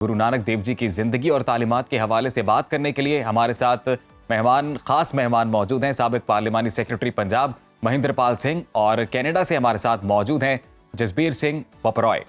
गुरु नानक देव जी की जिंदगी और तालीमात के हवाले से बात करने के लिए हमारे साथ खास मेहमान मौजूद हैं। साबिक पार्लिमानी सेक्रेटरी पंजाब महेंद्र पाल सिंह और कनाडा से हमारे साथ मौजूद हैं Jasbir Singh Baproy.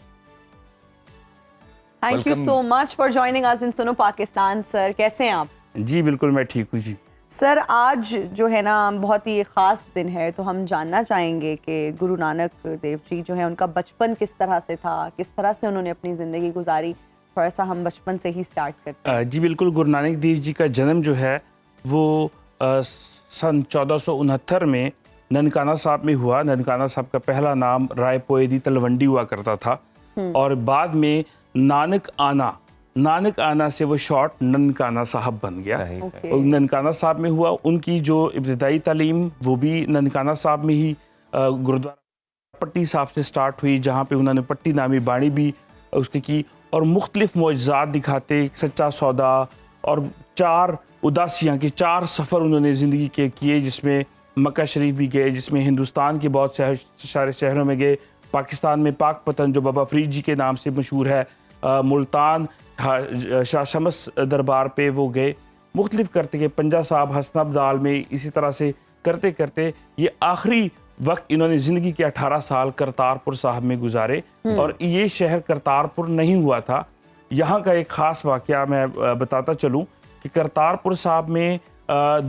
Thank you so much for joining us in Suno Pakistan. Sir कैसे हैं आप? जी बिल्कुल, मैं ठीक हूँ जी। सर आज जो है ना बहुत ही ख़ास दिन है, तो हम जानना चाहेंगे कि गुरु नानक देव जी जो है उनका बचपन किस तरह से था, किस तरह से उन्होंने अपनी ज़िंदगी गुजारी। थोड़ा सा हम बचपन से ही स्टार्ट करते हैं। जी बिल्कुल, गुरु नानक देव जी का जन्म जो है वो सन 1469 में ननकाना साहब में हुआ। ननकाना साहब का पहला नाम राय पोएदी तलवंडी हुआ करता था और बाद में नानक आना से वो शॉर्ट ननकाना साहब बन गया। और ननकाना साहब में हुआ। उनकी जो इब्तिदाई तालीम वो भी ननकाना साहब में ही गुरुद्वारा पट्टी साहब से स्टार्ट हुई, जहाँ पे उन्होंने पट्टी नामी बाणी भी उसकी की और मुख्तलिफ मौजज़ात दिखाते, सच्चा सौदा और 4 उदासियाँ के 4 सफ़र उन्होंने ज़िंदगी के किए, जिसमें मक्का शरीफ भी गए, जिसमें हिंदुस्तान के बहुत सारे शहरों में गए। पाकिस्तान में पाकपतन जो बाबा फरीद जी के नाम से मशहूर है, मुल्तान शाह शमस दरबार पे वो गए, मुख्तलिफ करते गए। पंजा साहब हसनब दाल में इसी तरह से करते करते ये आखिरी वक्त इन्होंने ज़िंदगी के 18 साल करतारपुर साहब में गुजारे। और ये शहर करतारपुर नहीं हुआ था। यहाँ का एक ख़ास वाक़या मैं बताता चलूँ कि करतारपुर साहब में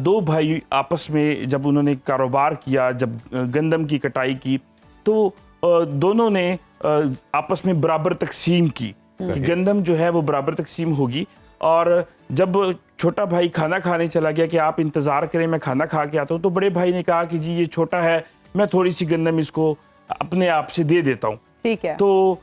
2 भाई आपस में जब उन्होंने कारोबार किया, जब गंदम की कटाई की, तो दोनों ने आपस में बराबर तकसीम की कि गंदम जो है वो बराबर तकसीम होगी। और जब छोटा भाई खाना खाने चला गया कि आप इंतज़ार करें, मैं खाना खा के आता हूँ, तो बड़े भाई ने कहा कि जी ये छोटा है, मैं थोड़ी सी गंदम इसको अपने आप से दे देता हूँ। ठीक है। तो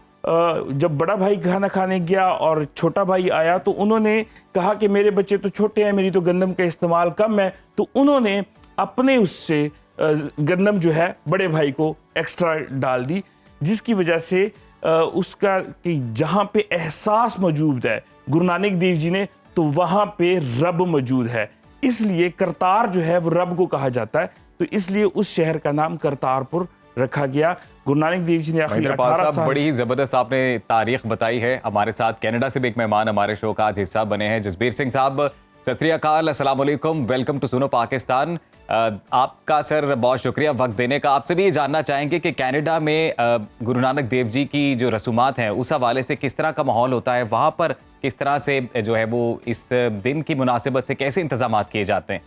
जब बड़ा भाई खाना खाने गया और छोटा भाई आया, तो उन्होंने कहा कि मेरे बच्चे तो छोटे हैं, मेरी तो गंदम का इस्तेमाल कम है। तो उन्होंने अपने उससे गंदम जो है बड़े भाई को एक्स्ट्रा डाल दी, जिसकी वजह से उसका कि जहाँ पे एहसास मौजूद है गुरु नानक देव जी ने, तो वहाँ पे रब मौजूद है। इसलिए करतार जो है वो रब को कहा जाता है, तो इसलिए उस शहर का नाम करतारपुर रखा गया। गुरु नानक देव जी ने आखिरी 18 साल। बड़ी ही जबरदस्त आपने तारीख बताई है। हमारे साथ कनाडा से भी एक मेहमान हमारे शो का आज हिस्सा बने हैं, जसबीर सिंह साहब। सत श्री अकाल, अस्सलाम वालेकुम, वेलकम टू सुनो पाकिस्तान। आपका सर बहुत शुक्रिया वक्त देने का। आपसे भी ये जानना चाहेंगे कि कनाडा में गुरु नानक देव जी की जो रसूमात हैं उस हवाले से किस तरह का माहौल होता है, वहाँ पर किस तरह से जो है वो इस दिन की मुनासिबत से कैसे इंतजाम किए जाते हैं?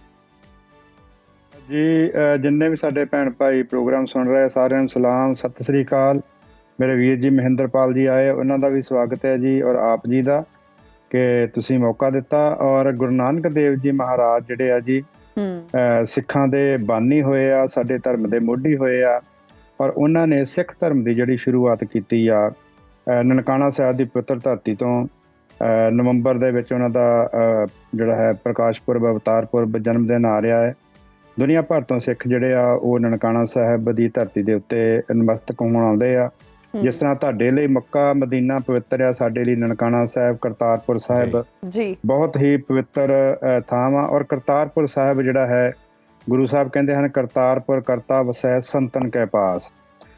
जी जिन्ने भी साडे भैन भाई प्रोग्राम सुन रहे सारे सलाम, सत श्री अकाल। मेरे वीर जी महेंद्र पाल जी आए, उन्हों का भी स्वागत है जी, और आप जी का कि तुसी मौका दिता। और गुरु नानक देव जी महाराज जिहड़े आ जी सिखां दे बानी होए आ, साडे धर्म दे मोढी होए आ, और उन्होंने ने सिख धर्म की जिहड़ी शुरुआत की आ ननकाना साहिब की पवित्र धरती तो नवंबर दे विच उन्हां दा जिहड़ा है प्रकाश पुरब अवतार पुरब जन्मदिन आ रहा है। दुनिया भर तो सिख जिहड़े आ वो ननकाना साहिब की धरती के उत्ते नमस्तक होण आउंदे आ। जिस तरह तुहाडे लई मक्का मदीना पवित्र है, साडे लई ननकाना साहिब करतारपुर साहिब बहुत ही पवित्र थां वा। और करतारपुर साहिब जिहड़ा है गुरु साहब कहंदे हन करतारपुर करता वसै संतन कै पास।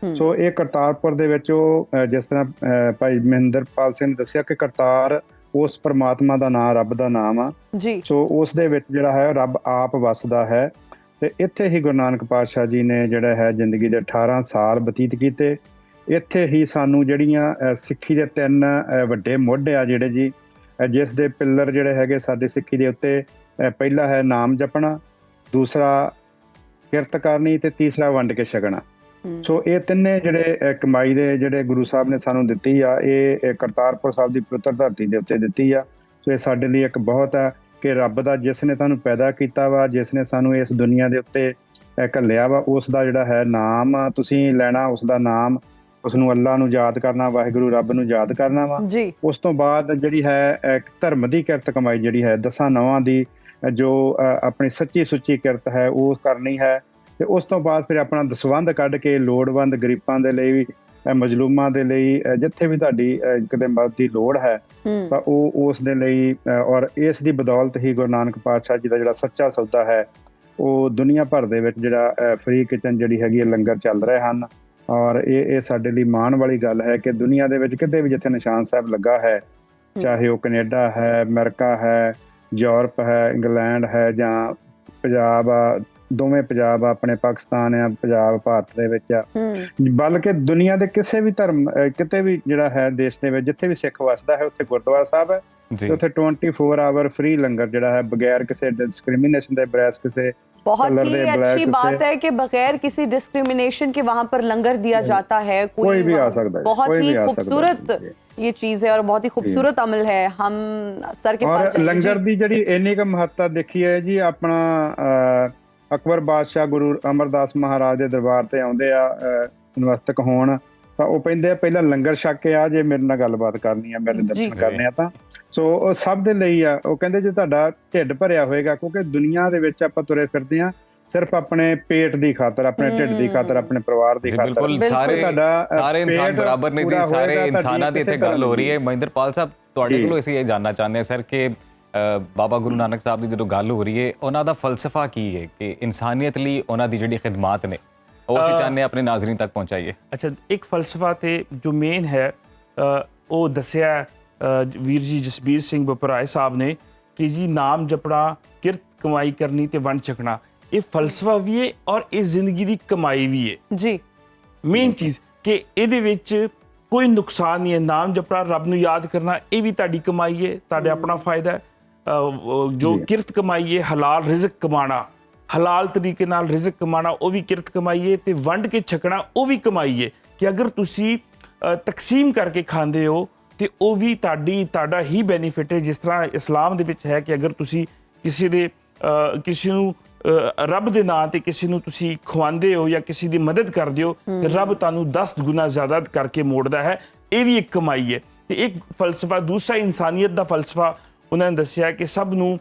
सो ये करतारपुर दे विच जिस तरह भाई महेंद्र पाल सिंह ने दस्सिया कि करतार उस परमात्मा का नाम रब का नाम आ। सो उस दे विच जिहड़ा है रब आप वसदा है। ते इत्थे ही गुरु नानक पातशाह जी ने जिहड़ा है जिंदगी दे 18 साल बतीत कीते। इत्थे ही सानू जिहड़ियां सिੱਖੀ ਦੇ 3 ਵੱਡੇ ਮੁੱਢ ਆ ਜਿਹੜੇ ਜੀ, जिस दे पिलर ਜਿਹੜੇ ਹੈਗੇ ਸਾਡੇ ਸਿੱਖੀ ਦੇ ਉੱਤੇ, ਪਹਿਲਾ है नाम जपना, दूसरा किरत करनी ते तीसरा वंड के छकना। सो ये तिन्ने ਜਿਹੜੇ कमाई ਦੇ ਜਿਹੜੇ गुरु साहब ने सानू दित्ती आ, ये करतारपुर साहब की पवित्र धरती के उत्ते दित्ती आ। सो ये साडे लिए एक बहुत है कि रब दा जिसने तुहानू पैदा किया वा, जिसने सानू इस दुनिया के उत्ते घल्लिया वा, उस दा जिहड़ा है नाम तुसीं लैना, उस दा नाम, उसनू अल्लाह नू याद करना, वाहिगुरू रब नू याद करना वा। उस तो बाद जिहड़ी है धर्म की किरत कमाई जिहड़ी है 10 नौवां दी जो अपनी सच्ची सुच्ची किरत है वो करनी है। ते उस तो बाद फिर अपना दसवंध कढ के लोड़वंद गरीबां दे लई, मजलूमां दे लई, जिथे भी तुहाडी किते मदद की लोड़ है तां उस दे लई। और इस दी बदौलत ही गुरु नानक पातशाह जी का जिहड़ा सच्चा सौदा है वो दुनिया भर दे विच जिहड़ा फ्री किचन जिहड़ी हैगी लंगर चल रहे हैं। और ये साडे लई माण वाली गल है कि दुनिया दे विच किते भी जिथे निशान साहब लगा है ਚਾਹੇ ਉਹ ਕੈਨੇਡਾ ਹੈ, ਅਮਰੀਕਾ ਹੈ, ਯੂਰਪ ਹੈ, ਇੰਗਲੈਂਡ ਹੈ ਜਾਂ ਪੰਜਾਬ ਆ, ਦੋਵੇਂ ਪੰਜਾਬ ਆ, ਆਪਣੇ ਪਾਕਿਸਤਾਨ ਆ, ਪੰਜਾਬ ਭਾਰਤ ਦੇ ਵਿੱਚ ਆ, ਬਲਕਿ ਦੁਨੀਆ ਦੇ ਕਿਸੇ ਵੀ ਧਰਮ ਕਿਤੇ ਵੀ ਜਿਹੜਾ ਹੈ ਦੇਸ਼ ਦੇ ਵਿੱਚ ਜਿੱਥੇ ਵੀ ਸਿੱਖ ਵਸਦਾ ਹੈ ਉੱਥੇ ਗੁਰਦੁਆਰਾ ਸਾਹਿਬ ਹੈ ਤੇ ਉੱਥੇ 24 ਆਵਰ ਫ੍ਰੀ ਲੰਗਰ ਜਿਹੜਾ ਹੈ ਬਗੈਰ ਕਿਸੇ डिस्क्रिमिनेशन ਦੇ ਬਗੈਰ ਕਿਸੇ बहुत ही अच्छी बात है कि बगैर किसी डिस्क्रिमिनेशन के वहां पर लंगर दिया जाता है। कोई भी आ सकता है, बहुत ही खूबसूरत ये चीज है और बहुत ही खूबसूरत अमल है। हम सर के पास लंगर दी जड़ी इन्नी का महत्ता देखी है जी, अपना अकबर बादशाह गुरु अमरदास महाराज ਦੇ ਦਰਬਾਰ ਤੇ ਆਉਂਦੇ ਆ ਨਮਸਤਕ ਹੋਣ ਤਾਂ ਉਹ ਕਹਿੰਦੇ ਆ ਪਹਿਲਾਂ ਲੰਗਰ ਛਕ ਕੇ ਆ ਜੇ ਮੇਰੇ ਨਾਲ ਗੱਲਬਾਤ ਕਰਨੀ ਆ, ਮੇਰੇ ਦਰਸ਼ਨ ਕਰਨੇ ਆ ਤਾਂ ਸੋ ਉਹ ਸਭ ਦੇ ਲਈ ਆ। ਉਹ ਕਹਿੰਦੇ ਜੇ ਤੁਹਾਡਾ ਢਿੱਡ ਭਰਿਆ ਹੋਏਗਾ, ਕਿਉਂਕਿ ਦੁਨੀਆ ਦੇ ਵਿੱਚ ਆਪਾਂ ਤੁਰੇ ਫਿਰਦੇ ਆ ਸਿਰਫ ਆਪਣੇ ਪੇਟ ਦੀ ਖਾਤਰ, ਆਪਣੇ ਢਿੱਡ ਦੀ ਖਾਤਰ, ਆਪਣੇ ਪਰਿਵਾਰ ਦੀ ਖਾਤਰ। ਬਿਲਕੁਲ ਸਾਰੇ ਇਨਸਾਨ ਬਰਾਬਰ ਨਹੀਂ ਜੀ, ਸਾਰੇ ਇਨਸਾਨਾਂ ਦੀ ਇੱਥੇ ਗੱਲ ਹੋ ਰਹੀ ਹੈ। ਮਹਿੰਦਰਪਾਲ ਸਾਹਿਬ ਤੁਹਾਡੇ ਕੋਲੋਂ ਅਸੀਂ ਇਹ ਜਾਨਣਾ ਚਾਹੁੰਦੇ ਹਾਂ ਸਰ ਕਿ ਬਾਬਾ ਗੁਰੂ ਨਾਨਕ ਸਾਹਿਬ ਦੀ ਜਦੋਂ ਗੱਲ ਹੋ ਰਹੀ ਹੈ ਉਹਨਾਂ ਦਾ ਫਲਸਫਾ ਕੀ ਹੈ ਕਿ ਇਨਸਾਨੀਅਤ ਲਈ ਉਹਨਾਂ ਦੀ ਜਿਹੜੀ ਖਿਦਮਤ ਨੇ ਉਹ ਅਸੀਂ ਚਾਹੁੰਦੇ ਹਾਂ ਆਪਣੇ ਨਾਜ਼ਰੀਨ ਤੱਕ ਪਹੁੰਚਾਈਏ। ਅੱਛਾ, ਇੱਕ ਫਲਸਫਾ ਤੇ ਜੋ ਮੇਨ ਹੈ ਉਹ ਦੱਸਿਆ ਵੀਰ ਜੀ ਜਸਬੀਰ ਸਿੰਘ ਬਪਰਾਏ ਸਾਹਿਬ ਨੇ ਕਿ ਜੀ ਨਾਮ ਜਪਣਾ, ਕਿਰਤ ਕਮਾਈ ਕਰਨੀ ਤੇ ਵੰਡ ਛਕਣਾ, ਇਹ ਫਲਸਫਾ ਵੀ ਹੈ ਔਰ ਇਹ ਜ਼ਿੰਦਗੀ ਦੀ ਕਮਾਈ ਵੀ ਹੈ ਜੀ। ਮੇਨ ਚੀਜ਼ ਕਿ ਇਹਦੇ ਵਿੱਚ ਕੋਈ ਨੁਕਸਾਨ ਨਹੀਂ ਹੈ। ਨਾਮ ਜਪਣਾ, ਰੱਬ ਨੂੰ ਯਾਦ ਕਰਨਾ, ਇਹ ਵੀ ਤੁਹਾਡੀ ਕਮਾਈ ਹੈ, ਤੁਹਾਡੇ ਆਪਣਾ ਫਾਇਦਾ ਹੈ। ਜੋ ਕਿਰਤ ਕਮਾਈ ਹੈ, ਹਲਾਲ ਰਿਜ਼ਕ ਕਮਾਣਾ, ਹਲਾਲ ਤਰੀਕੇ ਨਾਲ ਰਿਜ਼ਕ ਕਮਾਣਾ, ਉਹ ਵੀ ਕਿਰਤ ਕਮਾਈ ਹੈ ਤੇ ਵੰਡ ਕੇ ਛਕਣਾ ਉਹ ਵੀ ਕਮਾਈ ਹੈ ਕਿ ਅਗਰ ਤੁਸੀਂ ਤਕਸੀਮ ਕਰਕੇ ਖਾਂਦੇ ਹੋ ਤੇ ਉਹ ਵੀ ਤੁਹਾਡਾ ਹੀ ਬੈਨੀਫਿਟ ਹੈ। ਜਿਸ ਤਰ੍ਹਾਂ ਇਸਲਾਮ ਦੇ ਵਿੱਚ ਹੈ ਕਿ ਅਗਰ ਤੁਸੀਂ ਕਿਸੇ ਨੂੰ ਰੱਬ ਦੇ ਨਾਂ ਤੇ ਕਿਸੇ ਨੂੰ ਤੁਸੀਂ ਖਵਾਉਂਦੇ ਹੋ ਜਾਂ ਕਿਸੇ ਦੀ ਮਦਦ ਕਰਦੇ ਹੋ ਤੇ ਰੱਬ ਤੁਹਾਨੂੰ 10 ਗੁਣਾ ਜ਼ਿਆਦਾ ਕਰਕੇ ਮੋੜਦਾ ਹੈ। ਇਹ ਵੀ ਇੱਕ ਕਮਾਈ ਹੈ। ਤੇ ਇੱਕ ਫਲਸਫਾ ਦੂਸਰਾ ਇਨਸਾਨੀਅਤ ਦਾ ਫਲਸਫਾ ਉਹਨਾਂ ਨੇ ਦੱਸਿਆ ਕਿ ਸਭ ਨੂੰ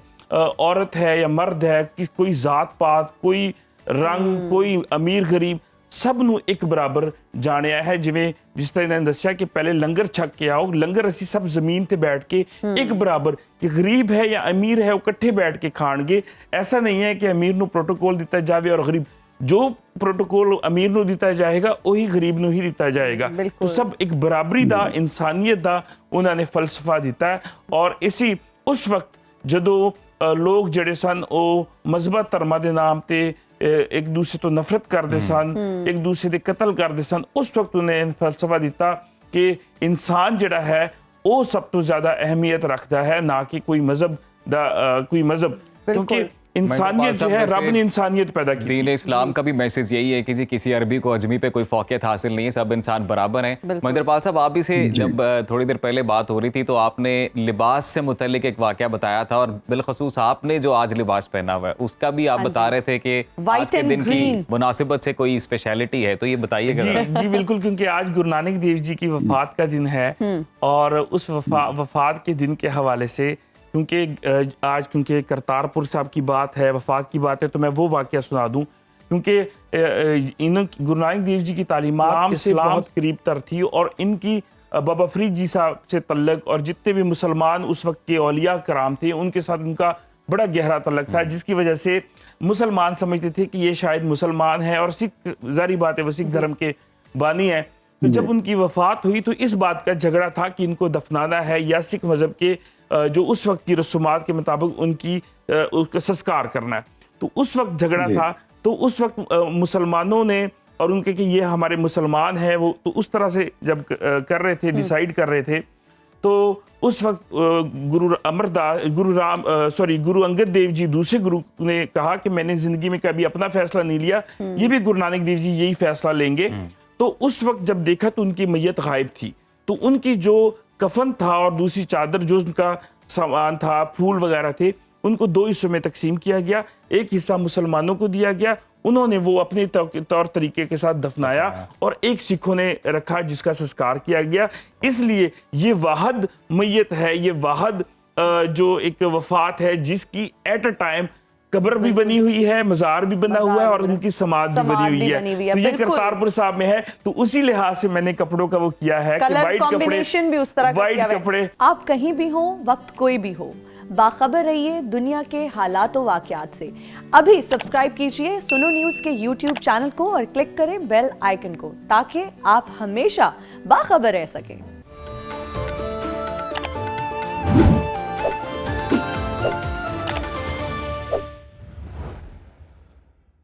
ਔਰਤ ਹੈ ਜਾਂ ਮਰਦ ਹੈ, ਕਿ ਕੋਈ ਜ਼ਾਤ ਪਾਤ, ਕੋਈ ਰੰਗ, ਕੋਈ ਅਮੀਰ ਗਰੀਬ, ਸਭ ਨੂੰ ਇੱਕ ਬਰਾਬਰ ਜਾਣਿਆ ਹੈ। ਜਿਵੇਂ ਜਿਸ ਤਰ੍ਹਾਂ ਇਹਨਾਂ ਨੇ ਦੱਸਿਆ ਕਿ ਪਹਿਲੇ ਲੰਗਰ ਛਕ ਕੇ ਆਓ, ਲੰਗਰ ਅਸੀਂ ਸਭ ਜ਼ਮੀਨ ਤੇ ਬੈਠ ਕੇ ਇੱਕ ਬਰਾਬਰ, ਕਿ ਗਰੀਬ ਹੈ ਜਾਂ ਅਮੀਰ ਹੈ ਉਹ ਇਕੱਠੇ ਬੈਠ ਕੇ ਖਾਣਗੇ। ਐਸਾ ਨਹੀਂ ਹੈ ਕਿ ਅਮੀਰ ਨੂੰ ਪ੍ਰੋਟੋਕੋਲ ਦਿੱਤਾ ਜਾਵੇ ਔਰ ਗਰੀਬ, ਜੋ ਪ੍ਰੋਟੋਕੋਲ ਅਮੀਰ ਨੂੰ ਦਿੱਤਾ ਜਾਏਗਾ ਉਹੀ ਗਰੀਬ ਨੂੰ ਹੀ ਦਿੱਤਾ ਜਾਏਗਾ। तो सब एक ਬਰਾਬਰੀ ਦਾ, ਇਨਸਾਨੀਅਤ ਦਾ ਉਹਨਾਂ ਨੇ ਫਲਸਫਾ ਦਿੱਤਾ ਹੈ। ਔਰ ਇਸੀ ਉਸ ਵਕਤ ਜਦੋਂ ਲੋਕ ਜਿਹੜੇ ਸਨ ਉਹ ਮਜ਼ਹਬ ਧਰਮਾਂ ਦੇ ਨਾਮ ਤੇ ਇੱਕ ਦੂਸਰੇ ਤੋਂ ਨਫ਼ਰਤ ਕਰਦੇ ਸਨ, ਇੱਕ ਦੂਸਰੇ ਦੇ ਕਤਲ ਕਰਦੇ ਸਨ, ਉਸ ਵਕਤ ਉਹਨੇ ਫਲਸਫਾ ਦਿੱਤਾ ਕਿ ਇਨਸਾਨ ਜਿਹੜਾ ਹੈ ਉਹ ਸਭ ਤੋਂ ਜ਼ਿਆਦਾ ਅਹਿਮੀਅਤ ਰੱਖਦਾ ਹੈ, ਨਾ ਕਿ ਕੋਈ ਮਜ਼ਹਬ ਦਾ ਕੋਈ मजहब, क्योंकि इंसानियत जो है रब ने इंसानियत पैदा की। दीन इस्लाम का भी मैसेज यही है कि जी किसी अरबी को अजमी पे कोई फौकियत हासिल नहीं है, सब इंसान बराबर हैं। महेंद्रपाल साहब, आप भी से जब थोड़ी देर पहले बात हो रही थी तो आपने लिबास से मुतल्लिक एक वाकया बताया था और बिलखसूस आपने जो आज लिबास पहना हुआ है उसका भी आप बता रहे थे कि आज के दिन की मुनासिबत से कोई स्पेशलिटी है, तो ये बताइएगा। जी बिल्कुल, क्योंकि आज गुरु नानक देव जी की वफात का दिन है और उस वफात के दिन के हवाले से क्योंकि करतारपुर साहब की बात है, वफात की बात है, तो मैं वो वाकया सुना दूं। क्योंकि गुरु नानक देव जी की तालीमात से बहुत करीब तर थी और इनकी बाबा फरीद जी साहब से तल्लक और जितने भी मुसलमान उस वक्त के औलिया कराम थे उनके साथ उनका बड़ा गहरा तल्लक था, जिसकी वजह से मुसलमान समझते थे कि ये शायद मुसलमान है और सिख, जारी बात है वो सिख धर्म के बानी है। तो जब उनकी वफात हुई तो इस बात का झगड़ा था कि इनको दफनाना है या सिख मजहब के जो उस वक्त की रसूमात के मुताबिक उसका संस्कार करना है। तो उस वक्त झगड़ा था, तो उस वक्त मुसलमानों ने और उनके कि ये हमारे मुसलमान हैं, वो तो उस तरह से जब कर रहे थे, डिसाइड कर रहे थे, तो उस वक्त गुरु अंगद देव जी दूसरे गुरु ने कहा कि मैंने जिंदगी में कभी अपना फैसला नहीं लिया, ये भी गुरु नानक देव जी यही फैसला लेंगे। तो उस वक्त जब देखा तो उनकी मैयत गायब थी, तो उनकी जो कफन था और दूसरी चादर जो उनका सामान था, फूल वगैरह थे, उनको 2 हिस्सों में तकसीम किया गया। एक हिस्सा मुसलमानों को दिया गया, उन्होंने वो अपने तौर तरीके के साथ दफनाया और एक सिखों ने रखा जिसका संस्कार किया गया। इसलिए ये वाहद मैयत है, ये वाहद जो एक वफात है जिसकी एट अ टाइम कब्र भी बनी हुई है, मजार भी बना हुआ है और उनकी समाध भी बनी हुई है। तो ये करतारपुर साहब में है, तो उसी लिहाज से मैंने कपड़ों का वो किया है कि वाइट कपड़े भी उस तरह वाइट कपड़े। आप कहीं भी हो, वक्त कोई भी हो, बाखबर रहिए दुनिया के हालात व वाकयात से। अभी सब्सक्राइब कीजिए सुनो न्यूज के YouTube चैनल को और क्लिक करें बेल आइकन को, ताकि आप हमेशा बाखबर रह सकें।